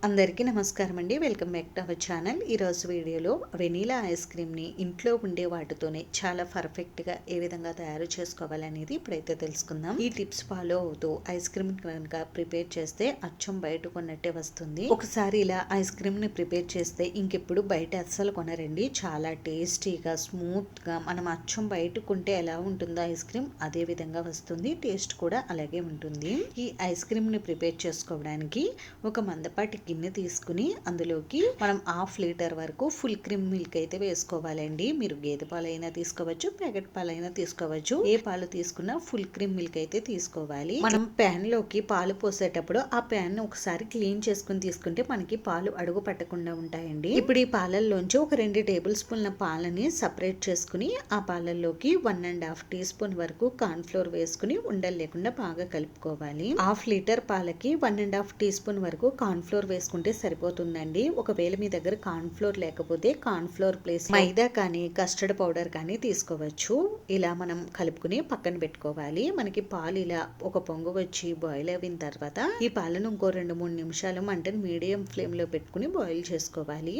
అందరికీ నమస్కారం అండి. Welcome back to our channel. ఈరోజు వీడియోలో వెనీలా ఐస్ క్రీమ్ని ఇంట్లో ఉండే వాటితోనే చాలా పర్ఫెక్ట్గా ఏ విధంగా తయారు చేసుకోవాలనేది ఇప్పుడైతే తెలుసుకుందాం. ఈ టిప్స్ ఫాలో అవుతూ ఐస్ క్రీమ్ కనుక ప్రిపేర్ చేస్తే అచ్చం బయట కొన్నట్టే వస్తుంది. ఒకసారి ఇలా ఐస్ క్రీమ్ని ప్రిపేర్ చేస్తే ఇంకెప్పుడు బయట అస్సలు కొనరండి. చాలా టేస్టీగా స్మూత్గా మనం అచ్చం బయట కొంటే ఎలా ఉంటుందో ఐస్ క్రీమ్ అదే విధంగా వస్తుంది. టేస్ట్ కూడా అలాగే ఉంటుంది. ఈ ఐస్ క్రీమ్ని ప్రిపేర్ చేసుకోవడానికి ఒక మందపాటి గిన్నె తీసుకుని అందులోకి మనం 1/2 లీటర్ వరకు ఫుల్ క్రీమ్ మిల్క్ అయితే వేసుకోవాలండి. మీరు గేదె పాలైనా తీసుకోవచ్చు, ప్యాకెట్ పాలైనా తీసుకోవచ్చు. ఏ పాలు తీసుకున్నా ఫుల్ క్రీమ్ మిల్క్ అయితే తీసుకోవాలి. మనం ప్యాన్ లోకి పాలు పోసేటప్పుడు ఆ ప్యాన్ ను ఒకసారి క్లీన్ చేసుకుని తీసుకుంటే మనకి పాలు అడుగు పట్టకుండా ఉంటాయండి. ఇప్పుడు ఈ పాలల్లోంచి ఒక 2 టేబుల్ స్పూన్ల పాలని సపరేట్ చేసుకుని ఆ పాలల్లోకి 1.5 టీ స్పూన్ వరకు కార్న్ ఫ్లోర్ వేసుకుని ఉండలు లేకుండా బాగా కలుపుకోవాలి. 1/2 లీటర్ పాలకి 1.5 టీ స్పూన్ వరకు కార్న్ ఫ్లోర్ వేసుకుంటే సరిపోతుందండి. ఒకవేళ మీ దగ్గర కార్న్ ఫ్లోర్ లేకపోతే కార్న్ ఫ్లోర్ ప్లేస్ మైదా కానీ కస్టర్డ్ పౌడర్ కానీ తీసుకోవచ్చు. ఇలా మనం కలుపుకుని పక్కన పెట్టుకోవాలి. మనకి పాలు ఇలా ఒక పొంగు వచ్చి బాయిల్ అయిన తర్వాత ఈ పాలను ఇంకో 2-3 నిమిషాలు మంటను మీడియం ఫ్లేమ్ లో పెట్టుకుని బాయిల్ చేసుకోవాలి.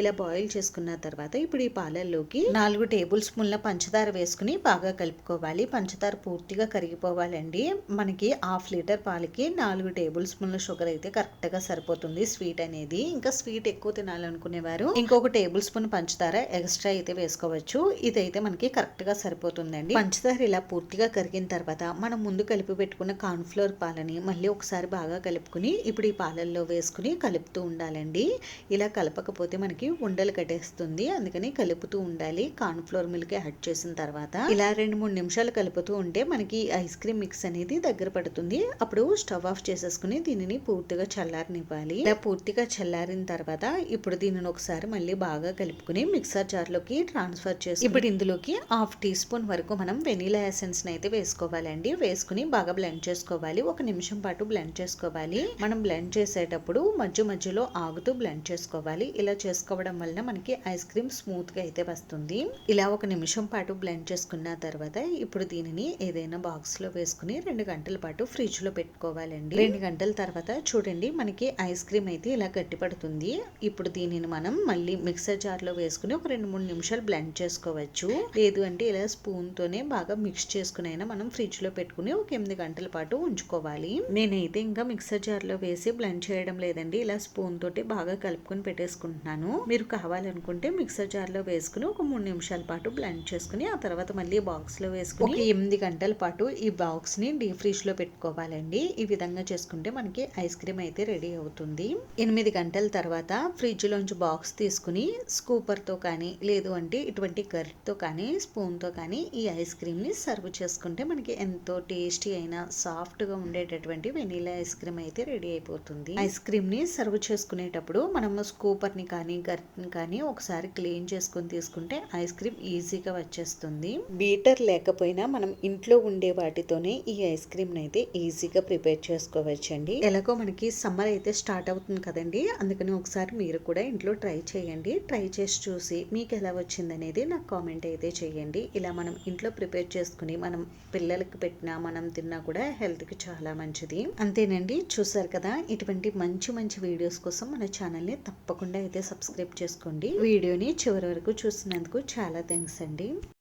ఇలా బాయిల్ చేసుకున్న తర్వాత ఇప్పుడు ఈ పాలల్లోకి 4 టేబుల్ స్పూన్ల పంచదార వేసుకుని బాగా కలుపుకోవాలి. పంచదార పూర్తిగా కరిగిపోవాలండి. మనకి 1/2 లీటర్ పాలకి 4 టేబుల్ స్పూన్ల షుగర్ అయితే కరెక్ట్ గా సరిపోతుంది. స్వీట్ అనేది ఇంకా స్వీట్ ఎక్కువ తినాలనుకునేవారు ఇంకొక టేబుల్ స్పూన్ పంచదార ఎక్స్ట్రా అయితే వేసుకోవచ్చు. ఇదైతే మనకి కరెక్ట్ గా సరిపోతుందండి. పంచదార ఇలా పూర్తిగా కరిగిన తర్వాత మనం ముందు కలిపి పెట్టుకున్న కార్న్ ఫ్లోర్ పాలని మళ్ళీ ఒకసారి బాగా కలుపుకుని ఇప్పుడు ఈ పాలల్లో వేసుకుని కలుపుతూ ఉండాలండి. ఇలా కలపకపోతే మనకి ఉండలు కట్టేస్తుంది. అందుకని కలుపుతూ ఉండాలి. కార్న్ ఫ్లోర్ మిల్క్ యాడ్ చేసిన తర్వాత ఇలా 2-3 నిమిషాలు కలుపుతూ ఉంటే మనకి ఐస్ క్రీమ్ మిక్స్ అనేది దగ్గర పడుతుంది. అప్పుడు స్టవ్ ఆఫ్ చేసేసుకుని దీనిని పూర్తిగా చల్లారనివ్వాలి. ఇలా పూర్తిగా చల్లారిన తర్వాత ఇప్పుడు దీనిని ఒకసారి మళ్ళీ బాగా కలుపుకుని మిక్సర్ జార్ లోకి ట్రాన్స్ఫర్ చేసి ఇప్పుడు ఇందులోకి 1/2 టీ స్పూన్ వరకు మనం వెనీలా ఎసెన్స్ అయితే వేసుకోవాలండి. వేసుకుని బాగా బ్లెండ్ చేసుకోవాలి. 1 నిమిషం పాటు బ్లెండ్ చేసుకోవాలి. మనం బ్లెండ్ చేసేటప్పుడు మధ్యలో ఆగుతూ బ్లెండ్ చేసుకోవాలి. ఇలా చేసుకోవడం వల్ల మనకి ఐస్ క్రీమ్ స్మూత్ గా అయితే వస్తుంది. ఇలా 1 నిమిషం పాటు బ్లెండ్ చేసుకున్న తర్వాత ఇప్పుడు దీనిని ఏదైనా బాక్స్ లో వేసుకుని 2 గంటల పాటు ఫ్రిడ్జ్ లో పెట్టుకోవాలండి. 2 గంటల తర్వాత చూడండి మనకి ఐస్ క్రీమ్ అయితే ఇలా గట్టి పడుతుంది. ఇప్పుడు దీనిని మనం మళ్ళీ మిక్సర్ జార్ లో వేసుకుని ఒక 2-3 నిమిషాలు బ్లెండ్ చేసుకోవచ్చు. లేదు అంటే ఇలా స్పూన్ తోనే బాగా మిక్స్ చేసుకుని అయినా మనం ఫ్రిడ్జ్ లో పెట్టుకుని ఒక 8 గంటల పాటు ఉంచుకోవాలి. నేనైతే ఇంకా మిక్సర్ జార్ లో వేసి బ్లెండ్ చేయడం లేదండి. ఇలా స్పూన్ తోటి బాగా కలుపుకొని పెట్టేసుకుంటున్నాను. మీరు కావాలనుకుంటే మిక్సర్ జార్ లో వేసుకుని ఒక 3 నిమిషాల పాటు బ్లెండ్ చేసుకుని ఆ తర్వాత మళ్ళీ బాక్స్ లో వేసుకుని 8 గంటల పాటు ఈ బాక్స్ ని డీప్ ఫ్రిడ్జ్ లో పెట్టుకోవాలండి. ఈ విధంగా చేసుకుంటే మనకి ఐస్ క్రీమ్ అయితే రెడీ అవుతుంది. 8 గంటల తర్వాత ఫ్రిడ్జ్ లోంచి బాక్స్ తీసుకుని స్కూపర్ తో కానీ లేదు అంటే ఇటువంటి గరిటతో కానీ స్పూన్ తో కానీ ఈ ఐస్ క్రీమ్ ని సర్వ్ చేసుకుంటే మనకి ఎంతో టేస్టీ అయిన సాఫ్ట్ గా ఉండేటటువంటి వెనీలా ఐస్ క్రీమ్ అయితే రెడీ అయిపోతుంది. ఐస్ క్రీమ్ ని సర్వ్ చేసుకునేటప్పుడు మనం స్కూపర్ ని కానీ గరిటని కానీ ఒకసారి క్లీన్ చేసుకుని తీసుకుంటే ఐస్ క్రీమ్ ఈజీగా వచ్చేస్తుంది. బీటర్ లేకపోయినా మనం ఇంట్లో ఉండే వాటితోనే ఈ ఐస్ క్రీమ్ అయితే ఈజీగా ప్రిపేర్ చేసుకోవచ్చండి. ఎలాగో మనకి సమ్మర్ అయితే స్టార్ట్ అవుతుంది కదండి. అందుకని ఒకసారి మీరు కూడా ఇంట్లో ట్రై చేయండి. ట్రై చేసి చూసి మీకు ఎలా వచ్చింది అనేది నాకు కామెంట్ అయితే చేయండి. ఇలా మనం ఇంట్లో ప్రిపేర్ చేసుకుని మనం పిల్లలకి పెట్టినా మనం తిన్నా కూడా హెల్త్ కి చాలా మంచిది. అంతేనండి, చూసారు కదా. ఇటువంటి మంచి వీడియోస్ కోసం మన ఛానల్ ని తప్పకుండా అయితే సబ్స్క్రైబ్ చేసుకోండి. వీడియోని చివరి వరకు చూసినందుకు చాలా థ్యాంక్స్ అండి.